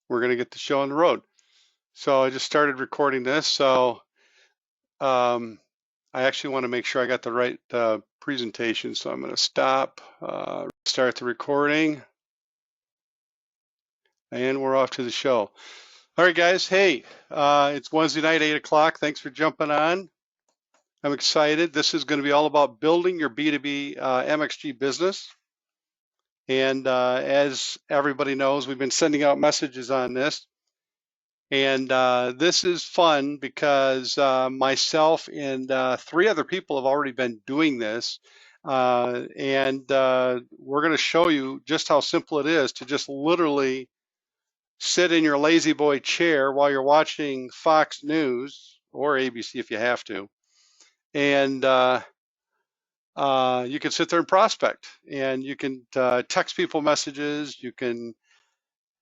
we're going to get the show on the road. So I just started recording this. So I actually want to make sure I got the right presentation. So I'm going to stop, start the recording, and we're off to the show. All right, guys. Hey, it's Wednesday night, 8 o'clock. Thanks for jumping on. I'm excited. This is going to be all about building your B2B MXG business. And as everybody knows, we've been sending out messages on this. And this is fun because myself and 3 other people have already been doing this. And we're going to show you just how simple it is to just literally sit in your lazy boy chair while you're watching Fox News or ABC if you have to. And you can sit there and prospect, and you can text people messages, you can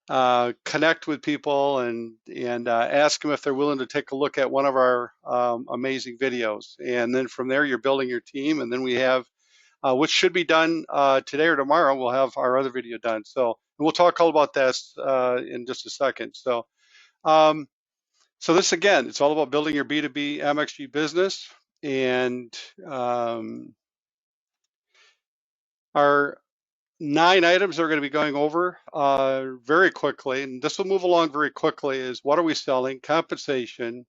connect with people and ask them if they're willing to take a look at one of our amazing videos. And then from there, you're building your team. And then we have, which should be done today or tomorrow, we'll have our other video done. So we'll talk all about this in just a second. So, so this, again, it's all about building your B2B MXG business. And our 9 items are going to be going over very quickly, and this will move along very quickly, is what are we selling, compensation,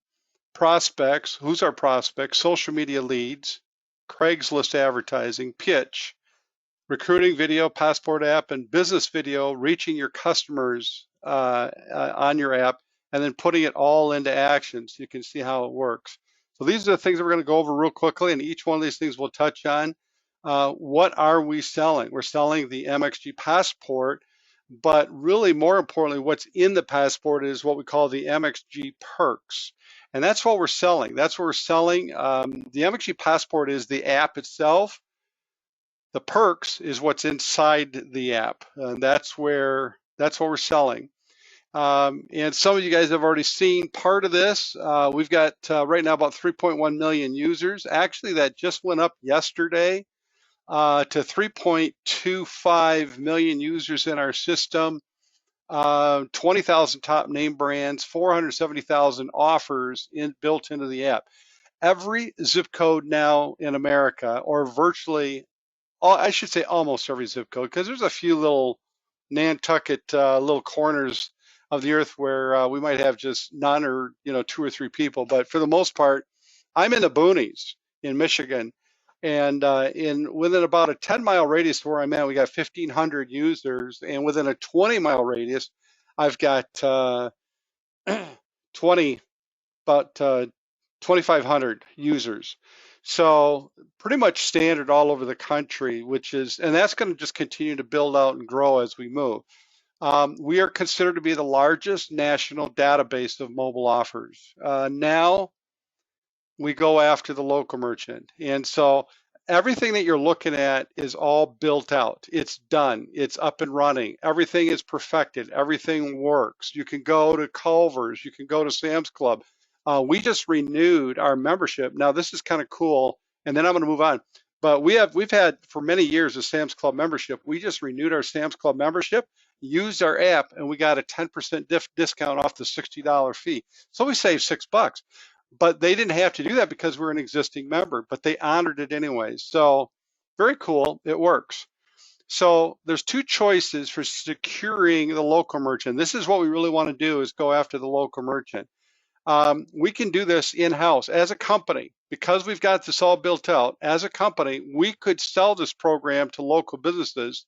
prospects, who's our prospects, social media leads, Craigslist advertising, pitch, recruiting video, passport app, and business video, reaching your customers on your app, and then putting it all into action so you can see how it works. So these are the things that we're going to go over real quickly, and each one of these things we'll touch on. What are we selling? We're selling the MXG Passport, but really more importantly, what's in the passport is what we call the MXG Perks. And that's what we're selling. That's what we're selling. The MXG Passport is the app itself. The perks is what's inside the app. And that's what we're selling. And some of you guys have already seen part of this. We've got right now about 3.1 million users. Actually, that just went up yesterday to 3.25 million users in our system, 20,000 top name brands, 470,000 offers built into the app. Every zip code now in America, or virtually, I should say almost every zip code, because there's a few little Nantucket little corners of the earth where we might have just none or 2 or 3 people. But for the most part, I'm in the boonies in Michigan. And within about a 10-mile radius where I'm at, we got 1,500 users. And within a 20-mile radius, I've got about 2,500 users. So pretty much standard all over the country, and that's going to just continue to build out and grow as we move. We are considered to be the largest national database of mobile offers. Now we go after the local merchant. And so everything that you're looking at is all built out. It's done. It's up and running. Everything is perfected. Everything works. You can go to Culver's. You can go to Sam's Club. We just renewed our membership. Now this is kind of cool, and then I'm going to move on. But we've had for many years a Sam's Club membership. We just renewed our Sam's Club membership, used our app, and we got a 10% discount off the $60 fee. So we saved $6. But they didn't have to do that because we're an existing member, but they honored it anyways. So very cool, it works. So there's 2 choices for securing the local merchant. This is what we really want to do, is go after the local merchant. We can do this in-house as a company. Because we've got this all built out, as a company, we could sell this program to local businesses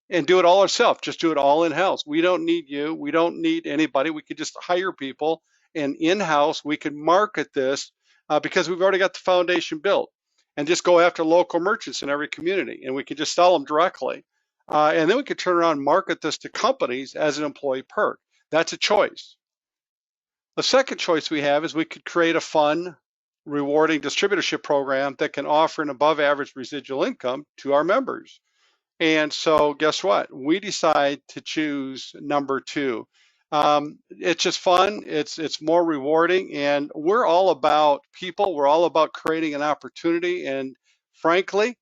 and do it all ourselves, just do it all in-house. We don't need you, we don't need anybody. We could just hire people, and in-house we can market this because we've already got the foundation built, and just go after local merchants in every community, and we could just sell them directly. And then we could turn around and market this to companies as an employee perk. That's a choice. The second choice we have is we could create a fun, rewarding distributorship program that can offer an above average residual income to our members. And so guess what? We decide to choose number 2. It's just fun, it's more rewarding, and we're all about people, we're all about creating an opportunity. And frankly,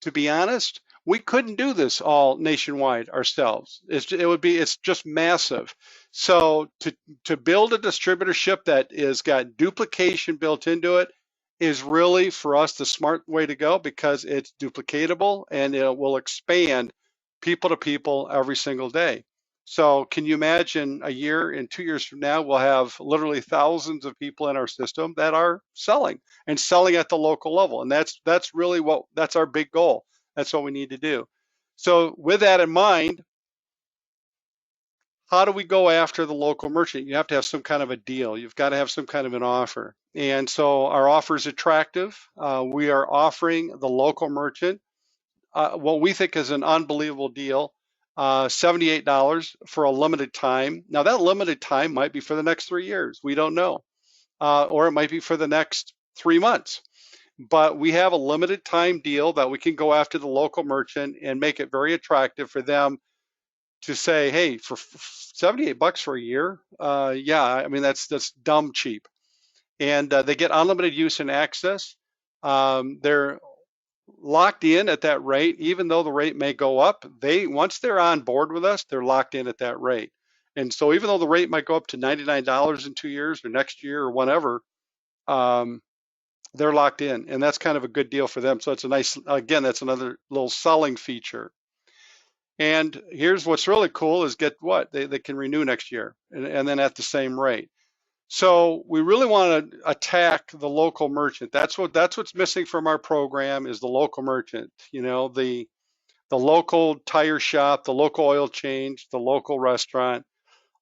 to be honest, we couldn't do this all nationwide ourselves. It's just massive. So to build a distributorship that is got duplication built into it is really for us the smart way to go because it's duplicatable and it will expand people to people every single day. So can you imagine a year and 2 years from now, we'll have literally thousands of people in our system that are selling and selling at the local level. And that's really that's our big goal. That's what we need to do. So with that in mind, how do we go after the local merchant? You have to have some kind of a deal. You've got to have some kind of an offer. And so our offer is attractive. We are offering the local merchant what we think is an unbelievable deal, $78 for a limited time. Now that limited time might be for the next 3 years. We don't know. Or it might be for the next 3 months. But we have a limited time deal that we can go after the local merchant and make it very attractive for them to say, hey, for $78 for a year, yeah, I mean that's dumb cheap, and they get unlimited use and access. They're locked in at that rate, even though the rate may go up. They once they're on board with us, they're locked in at that rate. And so even though the rate might go up to $99 in 2 years or next year or whatever, um, they're locked in, and that's kind of a good deal for them. So it's a nice, again, that's another little selling feature. And here's what's really cool is get what? They can renew next year and then at the same rate. So we really want to attack the local merchant. That's what's missing from our program is the local merchant. You know, the local tire shop, the local oil change, the local restaurant.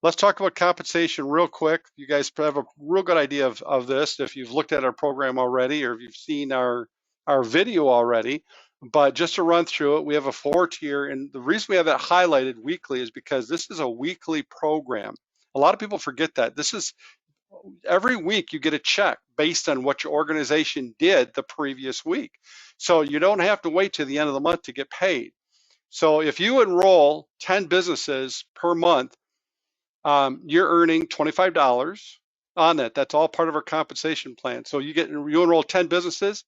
Let's talk about compensation real quick. You guys have a real good idea of this if you've looked at our program already or if you've seen our video already. But just to run through it, we have a 4 tier, and the reason we have that highlighted weekly is because this is a weekly program. A lot of people forget that. This is every week you get a check based on what your organization did the previous week. So you don't have to wait to the end of the month to get paid. So if you enroll 10 businesses per month, you're earning $25 on that. That's all part of our compensation plan. So you enroll 10 businesses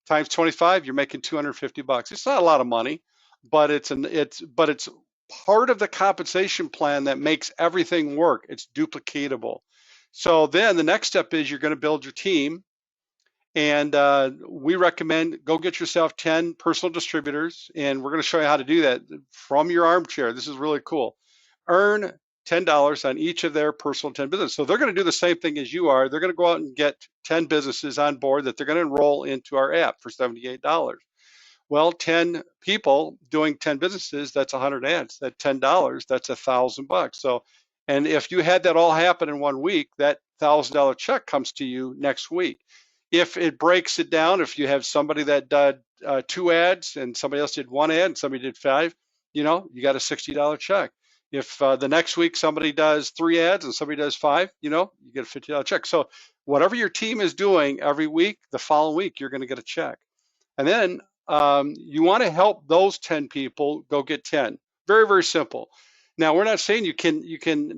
times 25, you're making $250. It's not a lot of money, but it's part of the compensation plan that makes everything work. It's duplicatable. So then the next step is you're going to build your team. And we recommend go get yourself 10 personal distributors, and we're going to show you how to do that from your armchair. This is really cool. Earn $10 on each of their personal 10 businesses. So they're going to do the same thing as you are. They're going to go out and get 10 businesses on board that they're going to enroll into our app for $78. Well, 10 people doing 10 businesses, that's 100 ads. That $10, that's $1,000. So, and if you had that all happen in 1 week, that $1,000 check comes to you next week. If it breaks it down, if you have somebody that did 2 ads and somebody else did 1 ad and somebody did 5, you got a $60 check. If the next week somebody does 3 ads and somebody does 5, you get a $50 check. So whatever your team is doing every week, the following week, you're going to get a check. And then you want to help those 10 people go get 10. Very, very simple. Now, we're not saying you can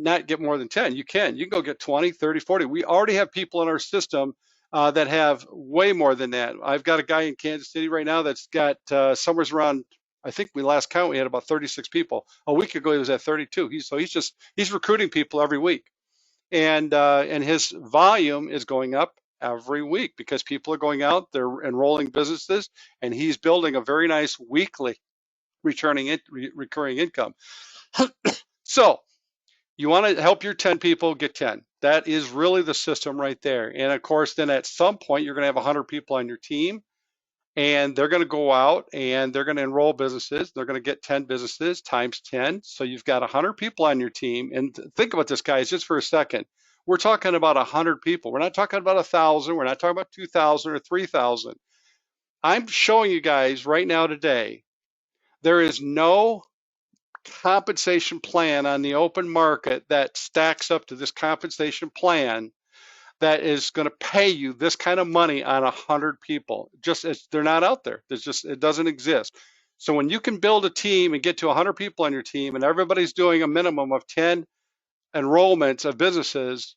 not get more than 10. You can go get 20, 30, 40. We already have people in our system that have way more than that. I've got a guy in Kansas City right now that's got somewhere around, I think we last count, we had about 36 people. A week ago, he was at 32. He's recruiting people every week. And his volume is going up every week because people are going out, they're enrolling businesses, and he's building a very nice weekly recurring income. So you want to help your 10 people get 10. That is really the system right there. And of course, then at some point, you're going to have 100 people on your team, and they're going to go out and they're going to enroll businesses. They're going to get 10 businesses times 10. So you've got 100 people on your team. And think about this, guys, just for a second. We're talking about 100 people. We're not talking about 1,000. We're not talking about 2,000 or 3,000. I'm showing you guys right now today, there is no compensation plan on the open market that stacks up to this compensation plan that is going to pay you this kind of money on 100 people. They're not out there. It doesn't exist. So when you can build a team and get to 100 people on your team and everybody's doing a minimum of 10 enrollments of businesses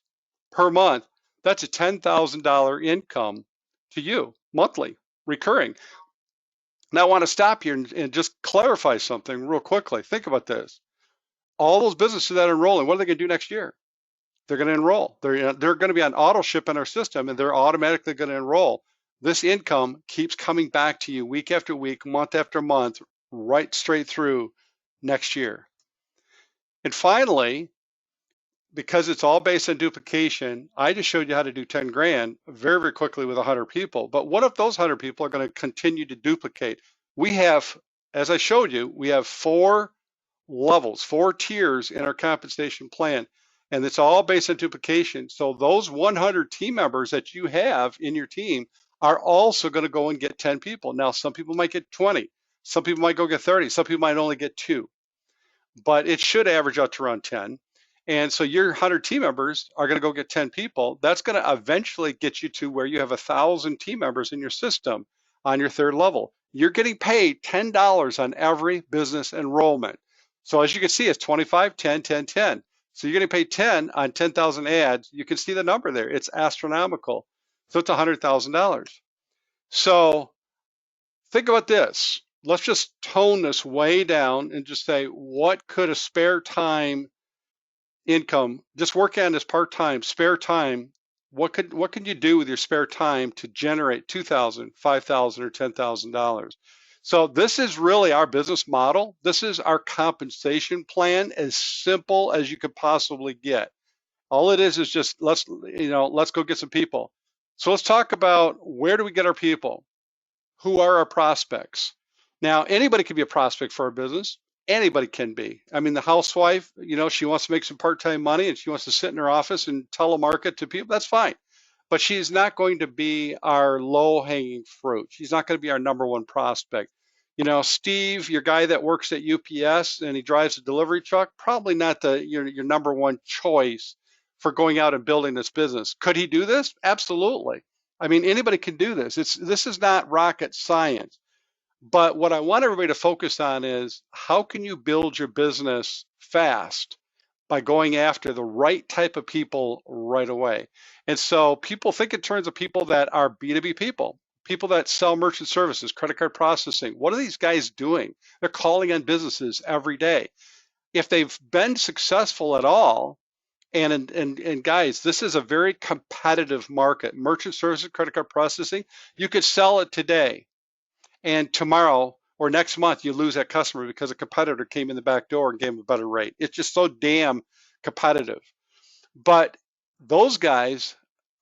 per month, that's a $10,000 income to you monthly, recurring. Now I want to stop here and just clarify something real quickly. Think about this. All those businesses that are enrolling, what are they going to do next year? They're going to enroll. They're going to be on auto ship in our system, and they're automatically going to enroll. This income keeps coming back to you week after week, month after month, right straight through next year. And finally, because it's all based on duplication, I just showed you how to do 10 grand very, very quickly with 100 people. But what if those 100 people are going to continue to duplicate? We have, as I showed you, we have 4 levels, 4 tiers in our compensation plan, and it's all based on duplication. So those 100 team members that you have in your team are also going to go and get 10 people. Now, some people might get 20, some people might go get 30, some people might only get 2, but it should average out to around 10. And so your 100 team members are going to go get 10 people. That's going to eventually get you to where you have 1,000 team members in your system on your 3rd level. You're getting paid $10 on every business enrollment. So as you can see, it's 25, 10, 10, 10. So you're getting paid 10 on 10,000 ads. You can see the number there. It's astronomical. So it's $100,000. So think about this. Let's just tone this way down and just say, what could a spare time income, just working on this part-time, spare time, what can you do with your spare time to generate $2,000, $5,000, or $10,000? So this is really our business model. This is our compensation plan, as simple as you could possibly get. All it is just let's go get some people. So let's talk about, where do we get our people? Who are our prospects? Now, anybody can be a prospect for our business. Anybody can be. I mean, the housewife, she wants to make some part-time money and she wants to sit in her office and telemarket to people. That's fine. But she's not going to be our low-hanging fruit. She's not going to be our number one prospect. Steve, your guy that works at UPS and he drives a delivery truck, probably not your number one choice for going out and building this business. Could he do this? Absolutely. I mean, anybody can do this. This is not rocket science. But what I want everybody to focus on is, how can you build your business fast by going after the right type of people right away? And so people think in terms of people that are B2B people that sell merchant services, credit card processing. What are these guys doing? They're calling on businesses every day. If they've been successful at all, and guys, this is a very competitive market. Merchant services, credit card processing, you could sell it today, and tomorrow or next month you lose that customer because a competitor came in the back door and gave them a better rate. It's just so damn competitive. But those guys,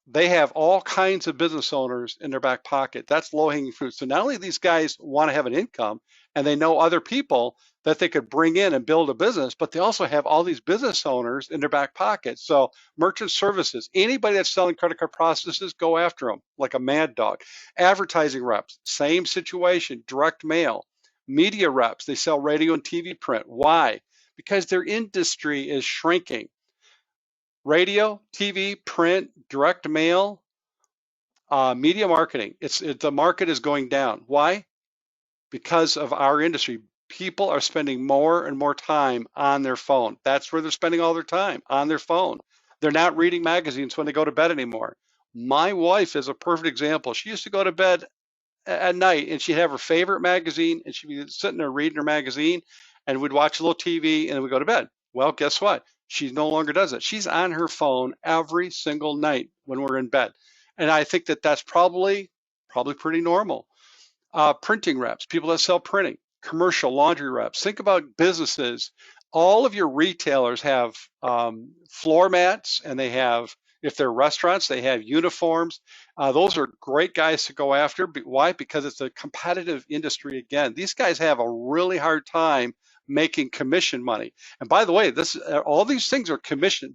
they have all kinds of business owners in their back pocket. That's low-hanging fruit. So not only these guys want to have an income, and they know other people that they could bring in and build a business, but they also have all these business owners in their back pocket. So merchant services, anybody that's selling credit card processes, go after them like a mad dog. Advertising reps, same situation. Direct mail. Media reps, they sell radio and TV print. Why? Because their industry is shrinking. Radio, TV, print, direct mail, media marketing. The market is going down. Why? Because of our industry. People are spending more and more time on their phone. That's where they're spending all their time, on their phone. They're not reading magazines when they go to bed anymore. My wife is a perfect example. She used to go to bed at night and she'd have her favorite magazine and she'd be sitting there reading her magazine, and we'd watch a little TV and then we'd go to bed. Well, guess what? She no longer does it. She's on her phone every single night when we're in bed. And I think that that's probably pretty normal. Printing reps, people that sell printing, commercial laundry reps. Think about businesses. All of your retailers have floor mats, and they have, if they're restaurants, they have uniforms. Those are great guys to go after. Why? Because it's a competitive industry again. These guys have a really hard time making commission money. And by the way, all these things are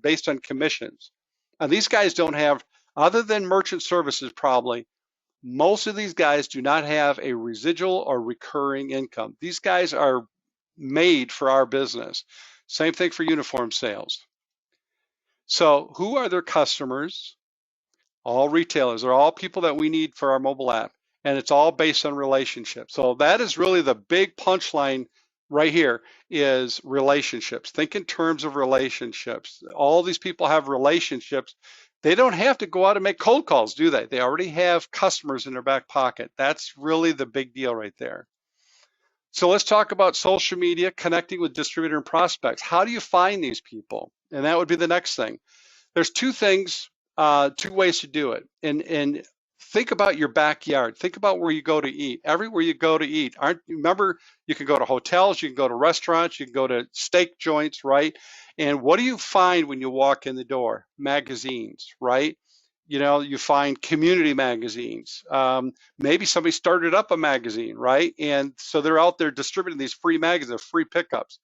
based on commissions. And these guys don't have, other than merchant services probably, most of these guys do not have a residual or recurring income. These guys are made for our business. Same thing for uniform sales. So who are their customers? All retailers. They're all people that we need for our mobile app. And it's all based on relationships. So that is really the big punchline right here, is relationships. Think in terms of relationships. All these people have relationships. They don't have to go out and make cold calls, do they? They already have customers in their back pocket. That's really the big deal right there. So let's talk about social media, connecting with distributor and prospects. How do you find these people? And that would be the next thing. There's two things, two ways to do it. And think about your backyard. Think about where you go to eat. Everywhere you go to eat, remember, you can go to hotels, you can go to restaurants, you can go to steak joints, right? And what do you find when you walk in the door? Magazines, right? You know, you find community magazines. Maybe somebody started up a magazine, right? And so they're out there distributing these free magazines, free pickups.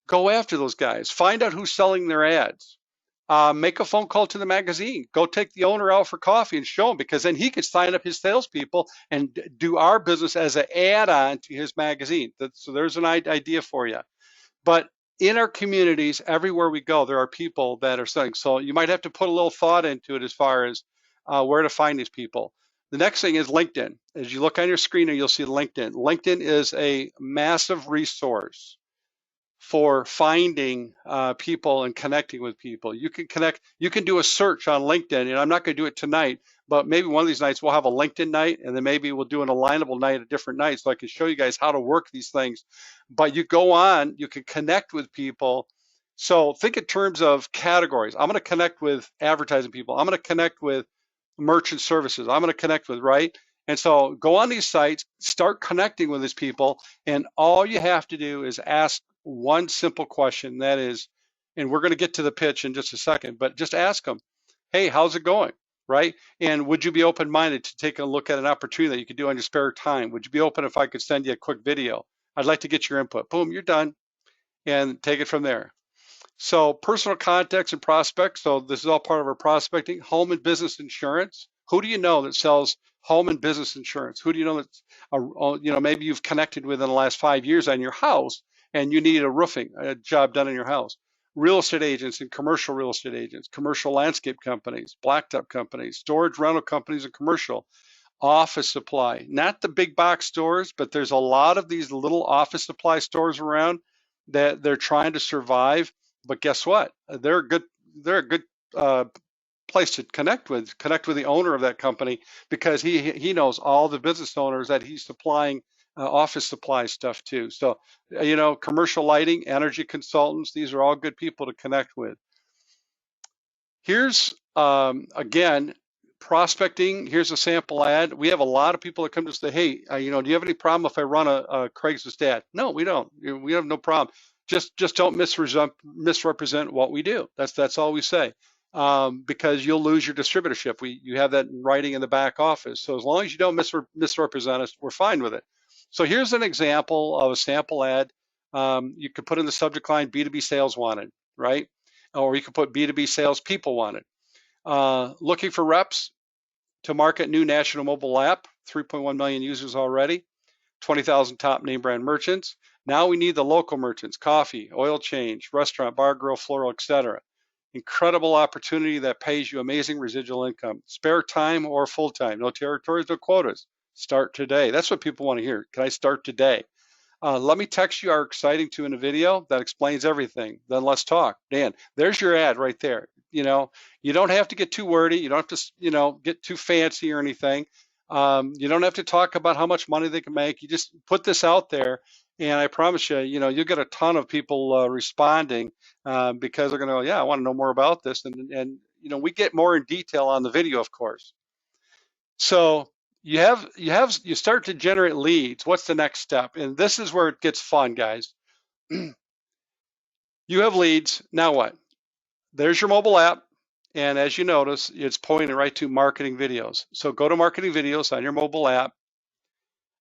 Go after those guys. Find out who's selling their ads. Make a phone call to the magazine. Go take the owner out for coffee and show him, because then he could sign up his salespeople and do our business as an add-on to his magazine. So there's an idea for you. But in our communities, everywhere we go, there are people that are selling. So you might have to put a little thought into it as far as where to find these people. The next thing is LinkedIn. As you look on your screen, you'll see LinkedIn. LinkedIn is a massive resource for finding people and connecting with people. You can connect, you can do a search on LinkedIn, and I'm not going to do it tonight, but maybe one of these nights we'll have a LinkedIn night, and then maybe we'll do an alignable night at a different night so I can show you guys how to work these things. But you go on, you can connect with people. So think in terms of categories. I'm going to connect with advertising people. I'm going to connect with merchant services. I'm going to connect with, right? And so go on these sites, start connecting with these people, and all you have to do is ask one simple question. That is, and we're going to get to the pitch in just a second, but just ask them, hey, how's it going? Right? And would you be open-minded to take a look at an opportunity that you could do on your spare time? Would you be open if I could send you a quick video? I'd like to get your input. Boom, you're done. And take it from there. So personal contacts and prospects. So this is all part of our prospecting. Home and business insurance. Who do you know that sells home and business insurance? Who do you know that's, maybe you've connected with in the last 5 years on your house and you need a job done in your house. Real estate agents and commercial real estate agents, commercial landscape companies, blacktop companies, storage rental companies and commercial. Office supply, not the big box stores, but there's a lot of these little office supply stores around that they're trying to survive. But guess what? They're a good uh, place to connect with the owner of that company, because he knows all the business owners that he's supplying office supply stuff to. So, commercial lighting, energy consultants, these are all good people to connect with. Here's, again, prospecting. Here's a sample ad. We have a lot of people that come to us and say, hey, do you have any problem if I run a Craigslist ad? No, we don't. We have no problem. Just don't misrepresent what we do. That's all we say, because you'll lose your distributorship. You have that in writing in the back office. So as long as you don't misrepresent us, we're fine with it. So here's an example of a sample ad. You could put in the subject line B2B sales wanted, right? Or you could put B2B sales people wanted. Looking for reps to market new national mobile app, 3.1 million users already, 20,000 top name brand merchants. Now we need the local merchants, coffee, oil change, restaurant, bar, grill, floral, etc. Incredible opportunity that pays you amazing residual income. Spare time or full time, no territories, no quotas. Start today. That's what people want to hear. Can I start today? Let me text you our exciting two in a video that explains everything. Then let's talk. Dan, there's your ad right there. You don't have to get too wordy. You don't have to, get too fancy or anything. You don't have to talk about how much money they can make. You just put this out there, and I promise you, you'll get a ton of people responding, because they're going to go, yeah, I want to know more about this. And we get more in detail on the video, of course. So you start to generate leads. What's the next step? And this is where it gets fun, guys. You have leads. Now what? There's your mobile app. And as you notice, it's pointing right to marketing videos. So go to marketing videos on your mobile app.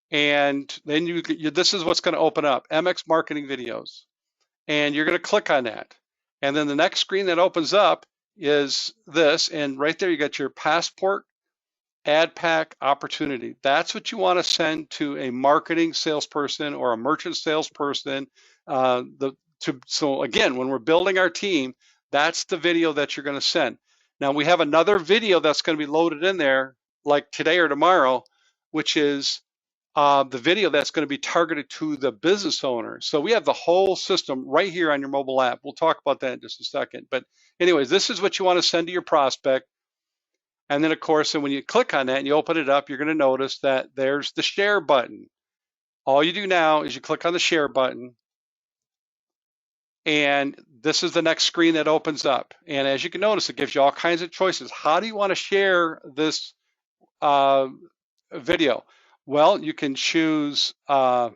And then this is what's going to open up, MX marketing videos. And you're going to click on that. And then the next screen that opens up is this. And right there, you got your passport ad pack opportunity. That's what you want to send to a marketing salesperson or a merchant salesperson. So again, when we're building our team, that's the video that you're going to send. Now we have another video that's going to be loaded in there like today or tomorrow, which is the video that's going to be targeted to the business owner. So we have the whole system right here on your mobile app. We'll talk about that in just a second. But anyways, this is what you want to send to your prospect. And then, of course, when you click on that and you open it up, you're going to notice that there's the share button. All you do now is you click on the share button, and this is the next screen that opens up. And as you can notice, it gives you all kinds of choices. How do you want to share this video? Well, you can choose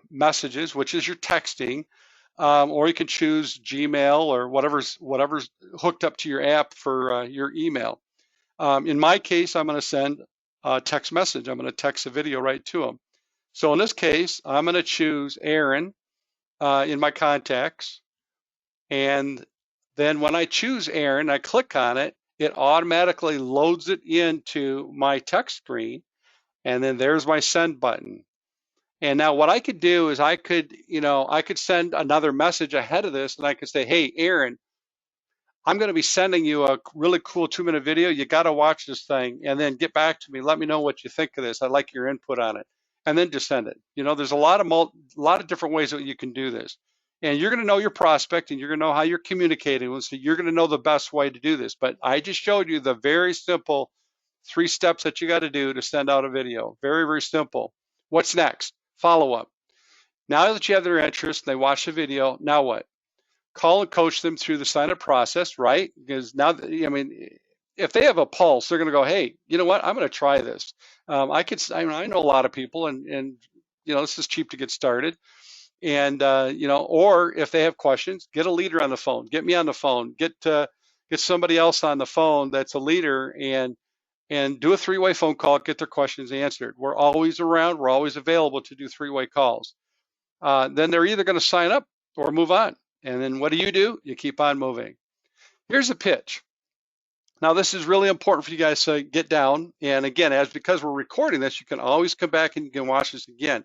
messages, which is your texting, or you can choose Gmail or whatever's hooked up to your app for your email. In my case, I'm going to send a text message. I'm going to text a video right to them. So in this case, I'm going to choose Aaron in my contacts. And then when I choose Aaron, I click on it, it automatically loads it into my text screen. And then there's my send button. And now what I could do is I could send another message ahead of this, and I could say, hey, Aaron, I'm going to be sending you a really cool 2-minute video. You got to watch this thing and then get back to me. Let me know what you think of this. I'd like your input on it, and then just send it. There's a lot of different ways that you can do this, and you're going to know your prospect, and you're going to know how you're communicating with. So you're going to know the best way to do this. But I just showed you the very simple 3 steps that you got to do to send out a video. Very, very simple. What's next? Follow up. Now that you have their interest, they watch the video. Now what? Call and coach them through the sign up process, right? Because now, if they have a pulse, they're going to go, hey, you know what? I'm going to try this. I know a lot of people, and this is cheap to get started. And or if they have questions, get a leader on the phone. Get me on the phone. Get somebody else on the phone that's a leader, and do a 3-way phone call. Get their questions answered. We're always around. We're always available to do 3-way calls. Then they're either going to sign up or move on. And then what do? You keep on moving. Here's the pitch. Now, this is really important for you guys to get down. And again, because we're recording this, you can always come back and you can watch this again.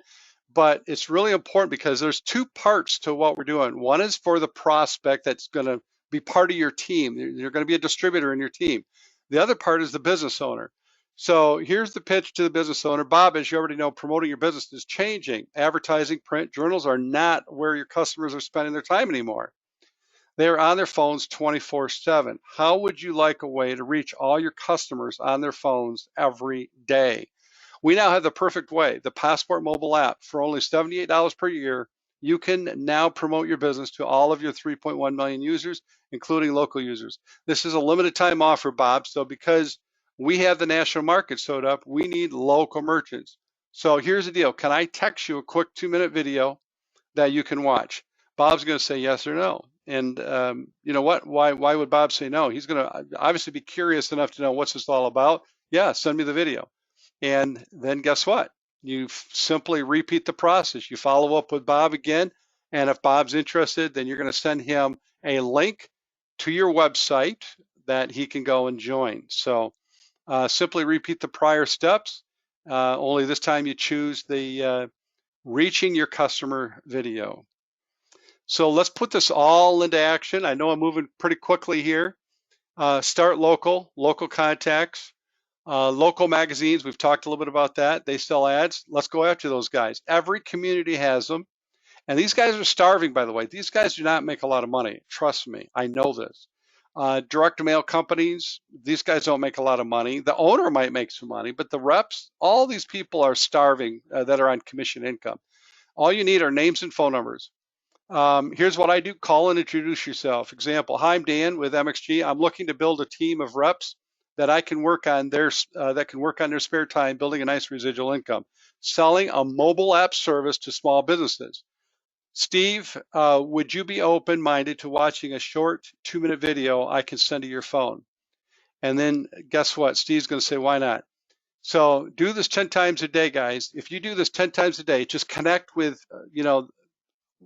But it's really important because there's 2 parts to what we're doing. One is for the prospect that's going to be part of your team. You're going to be a distributor in your team. The other part is the business owner. So here's the pitch to the business owner. Bob, as you already know, promoting your business is changing. Advertising, print, journals are not where your customers are spending their time anymore. They are on their phones 24/7. How would you like a way to reach all your customers on their phones every day? We now have the perfect way, the Passport mobile app. For only $78 per year, you can now promote your business to all of your 3.1 million users, including local users. This is a limited time offer, Bob, so because we have the national market sewed up, we need local merchants. So here's the deal. Can I text you a quick 2-minute video that you can watch? Bob's going to say yes or no. And you know what? Why would Bob say no? He's going to obviously be curious enough to know what's this all about. Yeah, send me the video. And then guess what? You simply repeat the process. You follow up with Bob again. And if Bob's interested, then you're going to send him a link to your website that he can go and join. So simply repeat the prior steps. Only this time you choose the reaching your customer video. So let's put this all into action. I know I'm moving pretty quickly here. Start local contacts, local magazines. We've talked a little bit about that. They sell ads. Let's go after those guys. Every community has them. And these guys are starving, by the way. These guys do not make a lot of money. Trust me, I know this. Direct mail companies, these guys don't make a lot of money. The owner might make some money, but the reps, all these people are starving that are on commission income. All you need are names and phone numbers. Here's what I do. Call and introduce yourself. Example, hi, I'm Dan with MXG. I'm looking to build a team of reps that I can work on their spare time, building a nice residual income, selling a mobile app service to small businesses. Steve, would you be open-minded to watching a short 2-minute video I can send to your phone? And then guess what? Steve's going to say, why not? So do this 10 times a day, guys. If you do this 10 times a day, just connect with,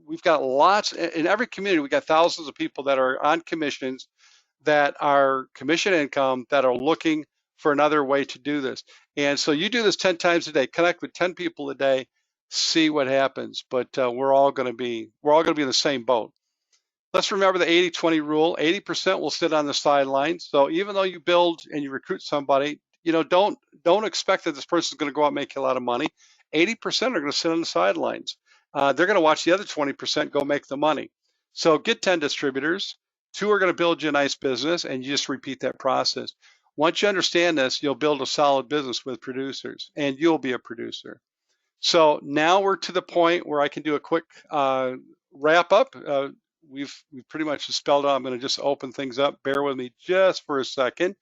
we've got lots in every community. We got thousands of people that are on commissions, that are commission income, that are looking for another way to do this. And so you do this 10 times a day, connect with 10 people a day, see what happens. But we're all going to be in the same boat. Let's remember the 80-20 rule. 80% will sit on the sidelines. So even though you build and you recruit somebody, don't expect that this person is going to go out and make you a lot of money. 80% are going to sit on the sidelines. They're going to watch the other 20% go make the money. So get 10 distributors. 2 are going to build you a nice business, and you just repeat that process. Once you understand this, you'll build a solid business with producers, and you'll be a producer. So now we're to the point where I can do a quick wrap up. We've pretty much spelled out. I'm going to just open things up. Bear with me just for a second.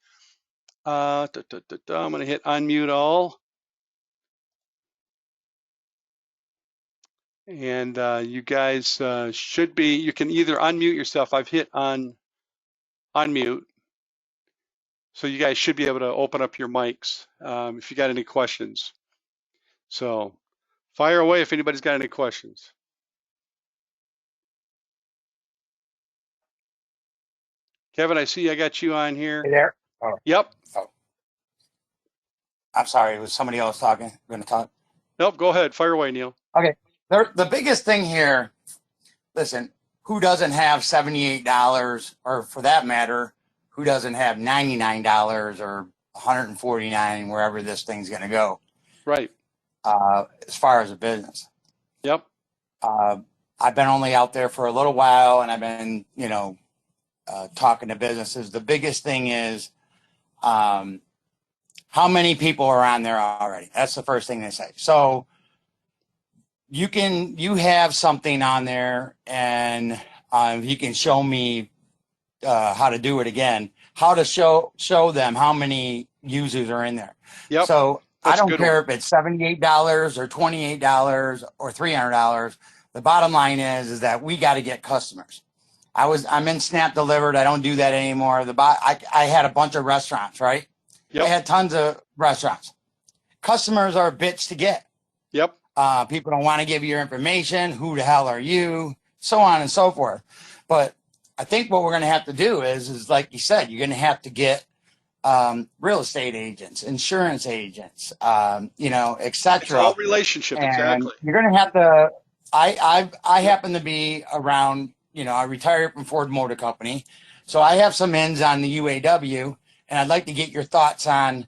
I'm going to hit unmute all. And you guys should be, you can either unmute yourself. I've hit on unmute. So you guys should be able to open up your mics if you got any questions. So fire away if anybody's got any questions. Kevin, I see I got you on here. Hey there. Oh. Yep. Oh. I'm sorry. It was somebody else talking. Going to talk. Nope. Go ahead. Fire away, Neil. Okay. The biggest thing here, listen, who doesn't have $78, or for that matter, who doesn't have $99 or $149, wherever this thing's going to go? Right. As far as a business. Yep. I've been only out there for a little while, and I've been, talking to businesses. The biggest thing is, how many people are on there already? That's the first thing they say. So you have something on there, and you can show me how to do it again, how to show them how many users are in there. Yep. So That's I don't care if it's $78 or $28 or $300. The bottom line is that we got to get customers. I'm in Snap Delivered. I don't do that anymore. I had a bunch of restaurants, right? Yep. I had tons of restaurants. Customers are a bitch to get. Yep. People don't want to give you your information. Who the hell are you? So on and so forth. But I think what we're going to have to do is like you said, you're going to have to get real estate agents, insurance agents, et cetera. It's all relationship, and exactly. You're going to have to. I happen to be around. I retired from Ford Motor Company, so I have some ends on the UAW, and I'd like to get your thoughts on,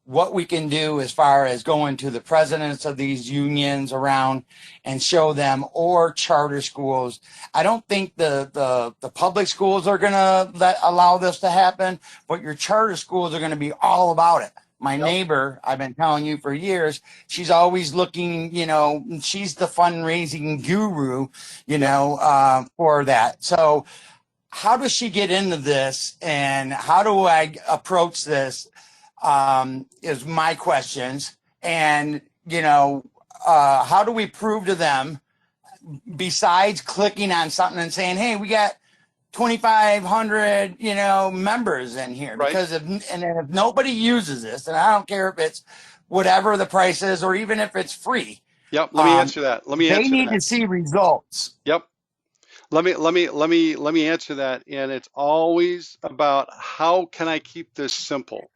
what we can do as far as going to the presidents of these unions around and show them, or charter schools. I don't think the public schools are going to allow this to happen, but your charter schools are going to be all about it. My neighbor, I've been telling you for years, she's always looking, she's the fundraising guru, for that. So how does she get into this, and how do I approach this? Is my questions. And, how do we prove to them, besides clicking on something and saying, hey, we got 2,500, members in here, Right. Because if nobody uses this, and I don't care if it's whatever the price is, or even if it's free. Yep. Let me answer that. They need to see results. Yep. Let me answer that. And it's always about, how can I keep this simple?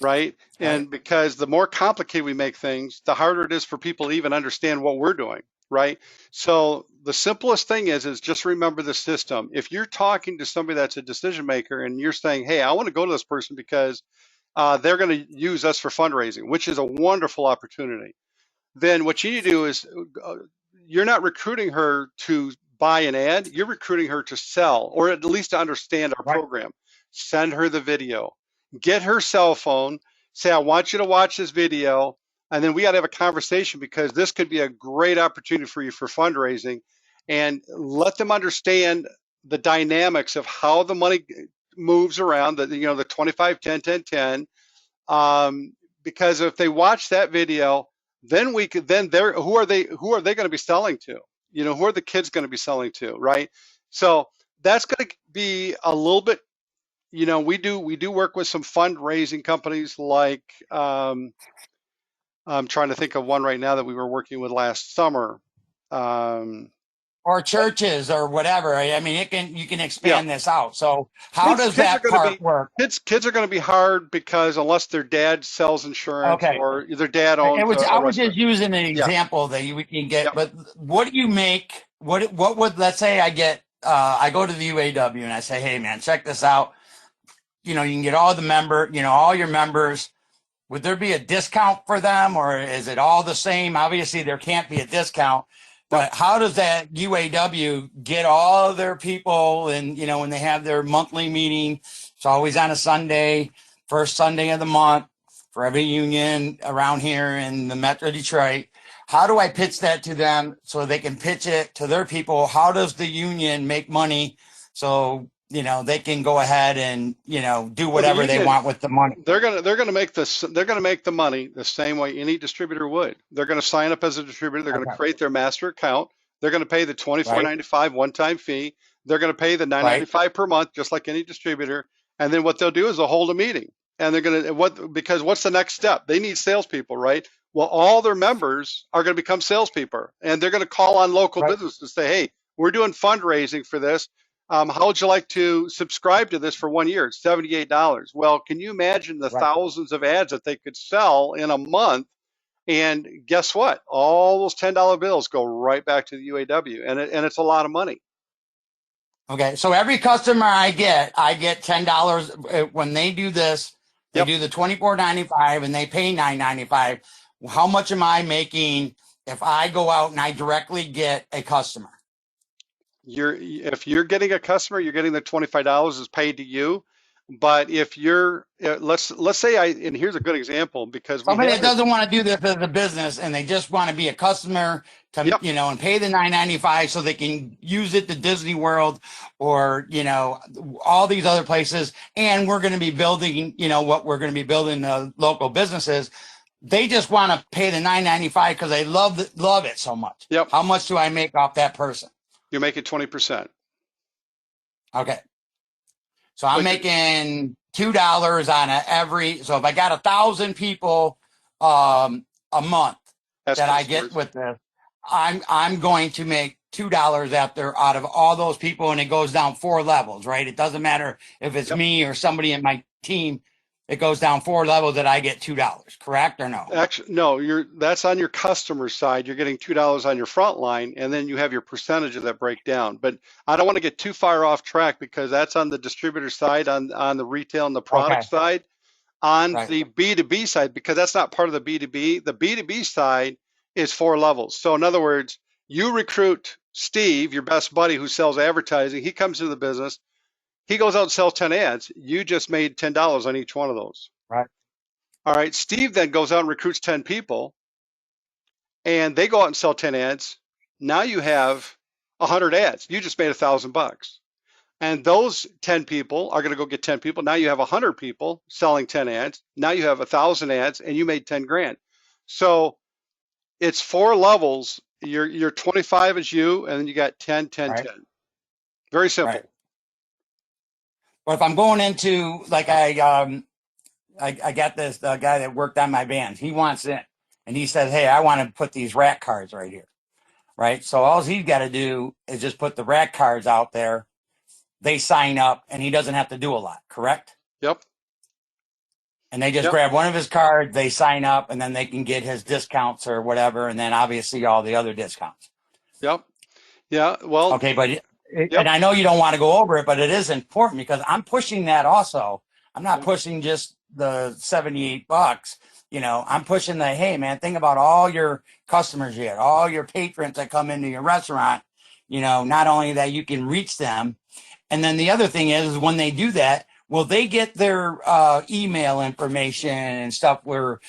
Right. And because the more complicated we make things, the harder it is for people to even understand what we're doing. Right. So the simplest thing is just remember the system. If you're talking to somebody that's a decision maker and you're saying, hey, I want to go to this person because they're going to use us for fundraising, which is a wonderful opportunity, then what you need to do is you're not recruiting her to buy an ad. You're recruiting her to sell, or at least to understand our program. Send her the video. Get her cell phone. Say, I want you to watch this video. And then we got to have a conversation, because this could be a great opportunity for you for fundraising. And let them understand the dynamics of how the money moves around, the 25, 10, 10, 10. Because if they watch that video, then who are they going to be selling to? Who are the kids going to be selling to, right? So that's going to be a little bit, we do work with some fundraising companies, like I'm trying to think of one right now that we were working with last summer. Or churches or whatever. I mean, you can expand this out. So how does that part work? Kids are going to be hard, because unless their dad sells insurance, or their dad owns I was just using an example that we can get. But what do you make? What would, let's say I go to the UAW and I say, hey man, check this out. You can get all all your members. Would there be a discount for them, or is it all the same? Obviously there can't be a discount. But how does that UAW get all of their people, and, when they have their monthly meeting, it's always on a Sunday, first Sunday of the month, for every union around here in the Metro Detroit. How do I pitch that to them so they can pitch it to their people? How does the union make money so they can go ahead and do Well, the whatever they union, want with the money? they're gonna make the money the same way any distributor would. They're gonna sign up as a distributor. They're gonna Okay. create their master account. They're gonna pay the Right. 24.95 one-time fee. They're gonna pay the Right. 9.95 per month, just like any distributor. And then what they'll do is they'll hold a meeting. And they're gonna because what's the next step? They need salespeople, right? Well, all their members are gonna become salespeople, and they're gonna call on local Right. businesses to say, "Hey, we're doing fundraising for this. How would you like to subscribe to this for 1 year? It's $78. Well, can you imagine the Right. thousands of ads that they could sell in a month? And guess what? All those $10 bills go right back to the UAW, and it's a lot of money. Okay. So every customer I get $10 when they do this. They Yep. do the 24.95 and they pay $9.95. How much am I making if I go out and I directly get a customer? If you're getting a customer, you're getting the $25 is paid to you. But if you're let's say and here's a good example because we Somebody had that this. doesn't want to do this as a business and they just want to be a customer to, Yep. and pay the $9.95 so they can use it to Disney World or, all these other places. And we're going to be building, what we're going to be building local businesses. They just want to pay the $9.95 because they love it so much. Yep. How much do I make off that person? You're making 20%. Okay. So I'm Which making $2 on every. So if I got 1,000 people a month as that I get customers. with this, I'm going to make $2 out of all those people, and it goes down 4 levels, right? It doesn't matter if it's Yep. me or somebody in my team. It goes down 4 levels that I get $2, correct or no? Actually, no, that's on your customer side. You're getting $2 on your front line, and then you have your percentage of that breakdown. But I don't want to get too far off track because that's on the distributor side, on the retail and the product Okay, side. On right, the B2B side, because that's not part of the B2B, the B2B side is 4 levels. So in other words, you recruit Steve, your best buddy who sells advertising. He comes into the business. He goes out and sells 10 ads. You just made $10 on each one of those. right, All right. Steve then goes out and recruits 10 people and they go out and sell 10 ads. Now you have 100 ads. You just made $1,000. And those 10 people are going to go get 10 people. Now you have 100 people selling 10 ads. Now you have 1,000 ads and you made 10 grand. So it's 4 levels. Your 25 is you, and then you got 10, 10, right, 10. Very right. simple. But if I'm going into like I got this guy that worked on my bands. He wants in, and he says, "Hey, I want to put these rack cards right here." Right. So all he's got to do is just put the rack cards out there. They sign up, and he doesn't have to do a lot. Correct. Yep. And they just Yep. grab one of his cards, they sign up, and then they can get his discounts or whatever, and then obviously all the other discounts. Yep. Yeah. Well, Okay, but and yep. I know you don't want to go over it, but it is important because I'm pushing that also. I'm not Yep. pushing just the $78. I'm pushing the, hey man, think about all your customers you had, all your patrons that come into your restaurant. Not only that you can reach them, and then the other thing is when they do that, will they get their email information and stuff where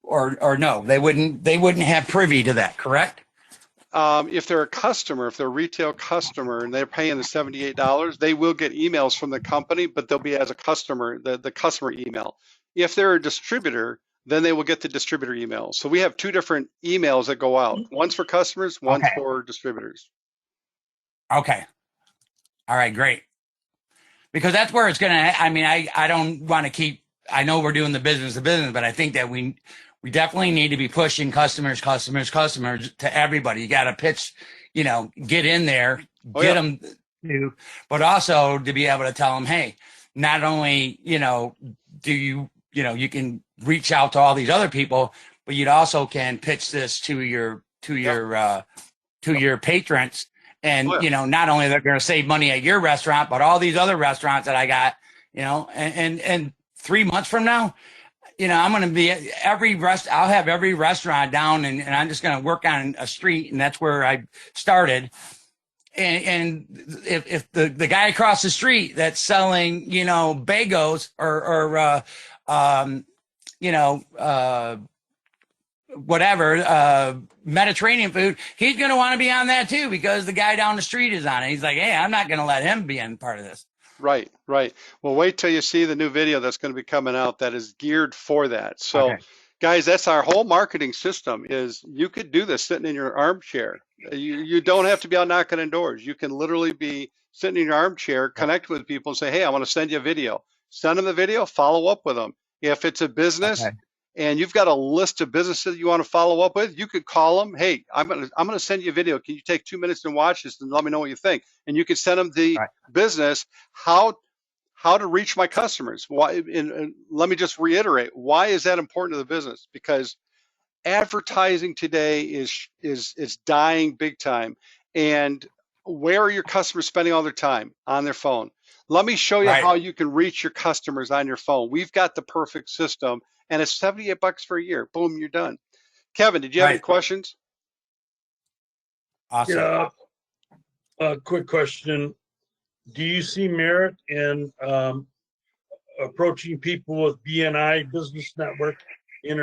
or no, they wouldn't have privy to that, correct? If they're a customer, if they're a retail customer and they're paying the $78, they will get emails from the company, but they'll be as a customer, the customer email. If they're a distributor, then they will get the distributor email. So we have 2 different emails that go out. One's for customers, one's Okay. for distributors. Okay. All right, great. Because that's where it's gonna. I mean, I don't want to keep. I know we're doing the business, but I think that we definitely need to be pushing customers to everybody. You got to pitch, get in there, Oh get yeah. them to, but also to be able to tell them, hey, not only do you can reach out to all these other people, but you also can pitch this to your Yep. to your patrons. Oh And, yeah. not only they're going to save money at your restaurant, but all these other restaurants that I got, and 3 months from now, I'm going to be I'll have every restaurant down and I'm just going to work on a street. And that's where I started. And if the guy across the street that's selling, bagos or um, you know, whatever, Mediterranean food, he's going to want to be on that too because the guy down the street is on it. He's like, hey, I'm not going to let him be in part of this. Right, right. Well, wait till you see the new video that's going to be coming out that is geared for that. So, Okay. guys, that's our whole marketing system is you could do this sitting in your armchair. You don't have to be out knocking on doors. You can literally be sitting in your armchair, connect with people and say, hey, I want to send you a video. Send them the video, follow up with them. If it's a business Okay. and you've got a list of businesses you want to follow up with, you could call them. Hey, I'm gonna send you a video. Can you take 2 minutes and watch this and let me know what you think? And you can send them the Right. business how to reach my customers. Why? And let me just reiterate, why is that important to the business? Because advertising today is dying big time. And where are your customers spending all their time? On their phone. Let me show you Right. how you can reach your customers on your phone. We've got the perfect system, and it's $78 for a year. Boom, you're done. Kevin, did you have any Right. questions? Awesome. Yeah, a quick question. Do you see merit in approaching people with BNI Business Network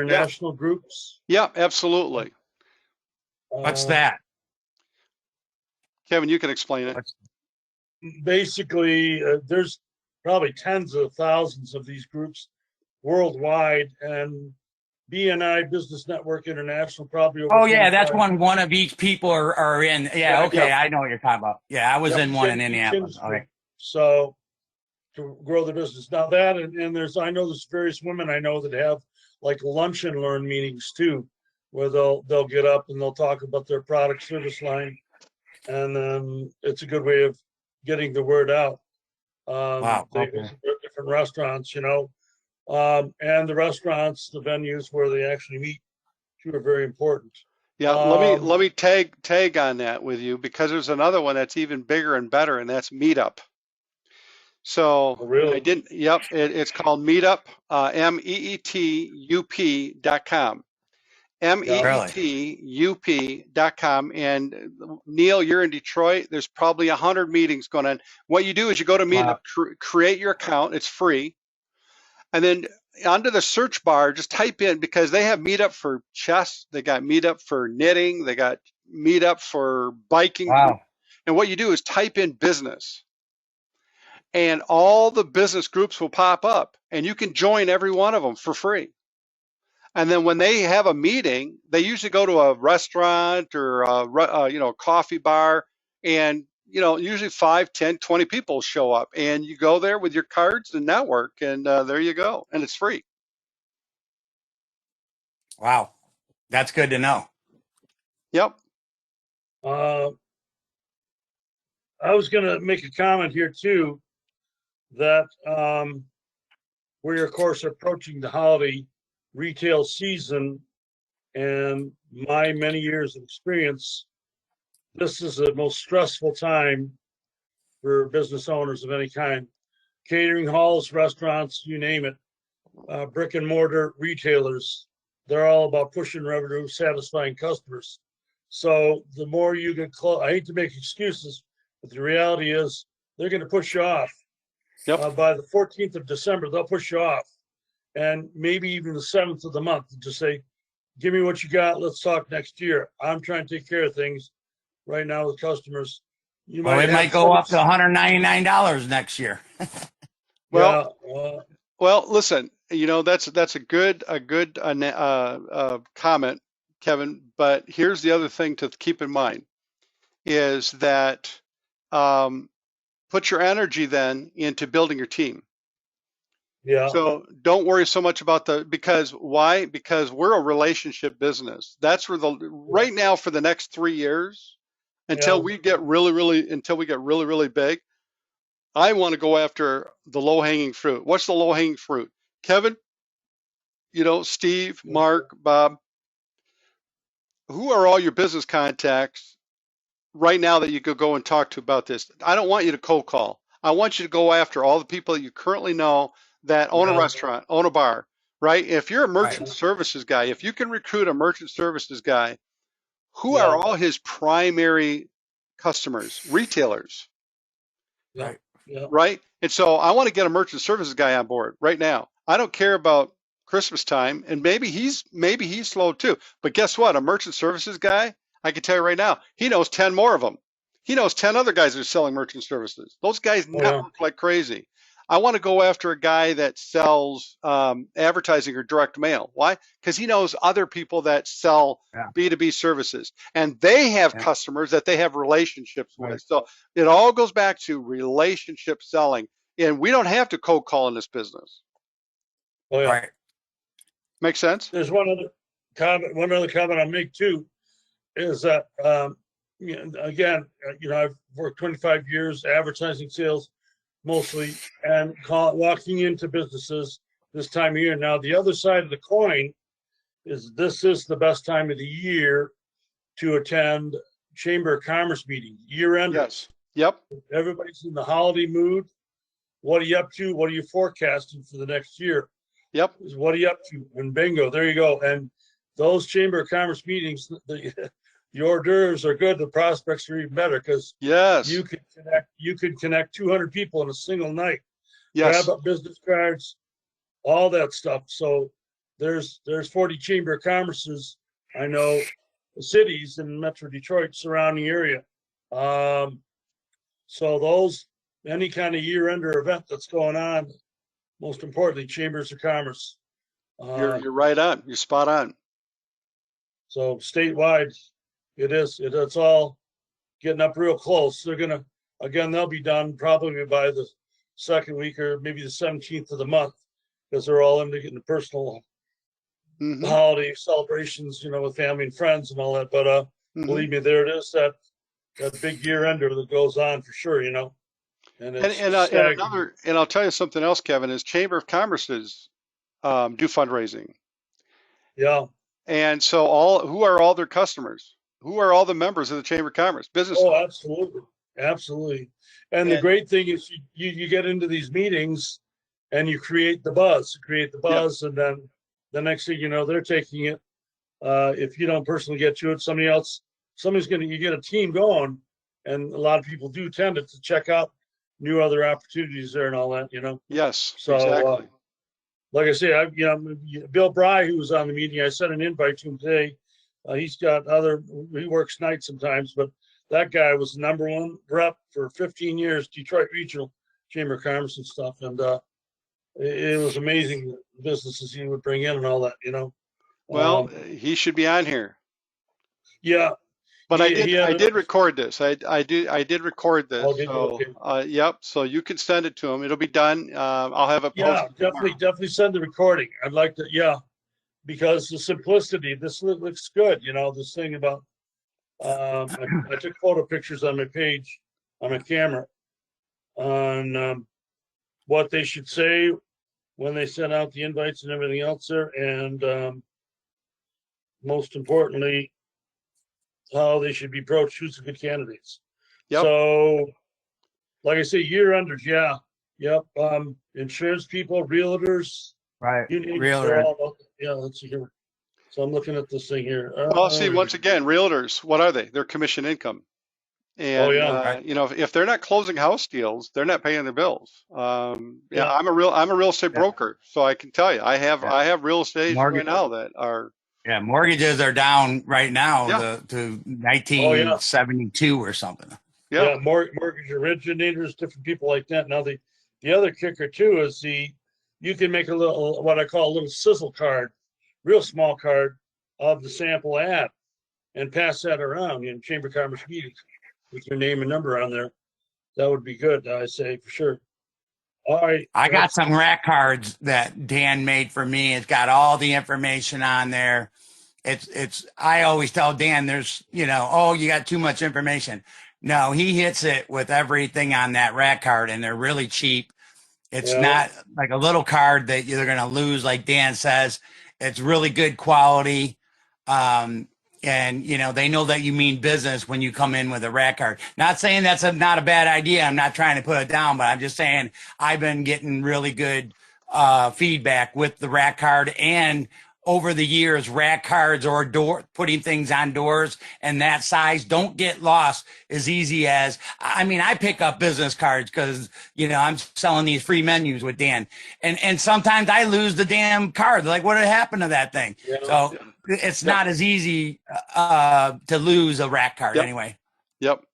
Yeah, international groups? yeah, absolutely. What's Uh, that? Kevin, you can explain it. What's, Basically, there's probably tens of thousands of these groups worldwide, and BNI Business Network International probably over oh yeah, that's 25. one of each people are in. Yeah. Yeah, Okay. Yep, I know what you're talking about. Yeah. I was yep. in one in each Indianapolis. Okay. industry. So to grow the business. Now that and I know there's various women I know that have like lunch and learn meetings too, where they'll get up and they'll talk about their product service line, and then it's a good way of getting the word out. Wow. They Okay. visit different restaurants, and the restaurants, the venues where they actually meet, too, are very important. Yeah, Um, let me tag on that with you because there's another one that's even bigger and better, and that's Meetup. So I really, didn't. Yep, it's called Meetup. MEETUP.com. yeah, Really? MEETUP.com. And Neil, you're in Detroit. There's probably 100 meetings going on. What you do is you go to Meetup, Wow. create your account. It's free. And then under the search bar, just type in because they have Meetup for chess, they got Meetup for knitting, they got Meetup for biking group. Wow. And what you do is type in business, and all the business groups will pop up, and you can join every one of them for free. And then when they have a meeting, they usually go to a restaurant or coffee bar, and usually 5, 10, 20 people show up, and you go there with your cards and network, and there you go, and it's free. Wow. That's good to know. Yep. uh, I was going to make a comment here too that we're of course approaching the holiday retail season, and my many years of experience, this is the most stressful time for business owners of any kind. Catering halls, restaurants, you name it, brick and mortar retailers, they're all about pushing revenue, satisfying customers. So the more you get close, I hate to make excuses, but the reality is they're going to push you off. Yep. By the 14th of December, they'll push you off. And maybe even the 7th of the month to say, give me what you got. Let's talk next year. I'm trying to take care of things right now with customers. You Well, might it have might go some, up to $199 next year. Well, yeah, listen, that's a good comment, Kevin. But here's the other thing to keep in mind is that put your energy then into building your team. yeah, So don't worry so much about because why? Because we're a relationship business. That's where right now for the next 3 years yeah, until we get really, really big, I want to go after the low hanging fruit. What's the low hanging fruit? Kevin, Steve, Mark, Bob, who are all your business contacts right now that you could go and talk to about this? I don't want you to cold call. I want you to go after all the people that you currently know that own a yeah, restaurant, own a bar, right? If you're a Right. merchant services guy, if you can recruit a merchant services guy, who are yeah, all his primary customers? Retailers, yeah, Right. yeah, right? And so I want to get a merchant services guy on board right now. I don't care about Christmas time, and maybe he's slow too. But guess what? A merchant services guy, I can tell you right now, he knows 10 more of them. He knows 10 other guys that are selling merchant services. Those guys Oh yeah. network like crazy. I want to go after a guy that sells advertising or direct mail. Why? Because he knows other people that sell Yeah. B2B services, and they have Yeah. customers that they have relationships with. Right. So it all goes back to relationship selling, and we don't have to cold call in this business. Oh yeah. Right. Make sense? There's one other comment. One other comment I'll make too is that again, I've worked 25 years advertising sales mostly, and walking into businesses this time of year. Now, the other side of the coin is this is the best time of the year to attend Chamber of Commerce meetings, year end. Yes. Yep. Everybody's in the holiday mood. What are you up to? What are you forecasting for the next year? Yep. What are you up to? And bingo, there you go. And those Chamber of Commerce meetings, the hors d'oeuvres are good. The prospects are even better because Yes. you could connect 200 people in a single night. Yes. Grab up business cards, all that stuff. So there's 40 Chamber of Commerces. I know cities in Metro Detroit surrounding area. So those any kind of year-ender event that's going on, most importantly, Chambers of Commerce. You're right on. You're spot on. So statewide, it's all getting up real close. They'll be done probably by the second week or maybe the 17th of the month because they're all into getting the personal holiday celebrations, with family and friends and all that. But believe me, there it is, that big year ender that goes on for sure, And it's And I'll tell you something else, Kevin, is Chamber of Commerce's do fundraising. Yeah. And so who are all their customers? Who are all the members of the Chamber of Commerce? Business. Oh, absolutely. Absolutely. And the great thing is you get into these meetings and you create the buzz, and then the next thing you know, they're taking it. If you don't personally get to it, you get a team going, and a lot of people do tend to check out new other opportunities there and all that, Yes, So, exactly. like I say, Bill Bry, who was on the meeting, I sent an invite to him today. He works nights sometimes, but that guy was the #1 rep for 15 years, Detroit Regional Chamber of Commerce and stuff. And it was amazing the businesses he would bring in and all that, Well, he should be on here. Yeah. But I did record this. I did record this. Oh, did you? So Okay. yep. So you can send it to him. It'll be done. I'll have it Yeah, posted tomorrow. definitely send the recording. I'd like to, because the simplicity, this looks good, this thing about I took photo pictures on my page on my camera on what they should say when they send out the invites and everything else there, and most importantly, how they should be approached, who's the good candidates. Yep. So, like I say, year-enders, yeah. Yep. Insurance people, realtors. Right. Realtors. Let's see here. So I'm looking at this thing here. Well, see, once again, realtors, what are they? They're commission income. And, if they're not closing house deals, they're not paying their bills. I'm a real estate broker, so I can tell you, I have real estate right now that are. Yeah, mortgages are down right now to 1972 or something. Yeah, mortgage originators, different people like that. Now the other kicker too is you can make a little, what I call a little sizzle card, real small card of the sample ad, and pass that around in Chamber of Commerce meetings with your name and number on there. That would be good, I say, for sure. All right. I got some rack cards that Dan made for me. It's got all the information on there. I always tell Dan there's, you got too much information. No, he hits it with everything on that rack card, and they're really cheap. It's not like a little card that you're going to lose, like Dan says. It's really good quality. And, they know that you mean business when you come in with a rack card. Not saying that's not a bad idea. I'm not trying to put it down, but I'm just saying I've been getting really good feedback with the rack card and over the years, rack cards or door putting things on doors and that size don't get lost as easy as, I mean, I pick up business cards because, you know, I'm selling these free menus with Dan, and sometimes I lose the damn card. Like, what happened to that thing? Yeah. So Yeah. it's Yep. not as easy to lose a rack card Yep. anyway. Yep.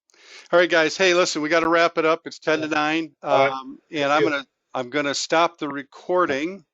All right, guys. Hey, listen, we got to wrap it up. It's 10 to 9. All right. And Thank you. I'm gonna stop the recording.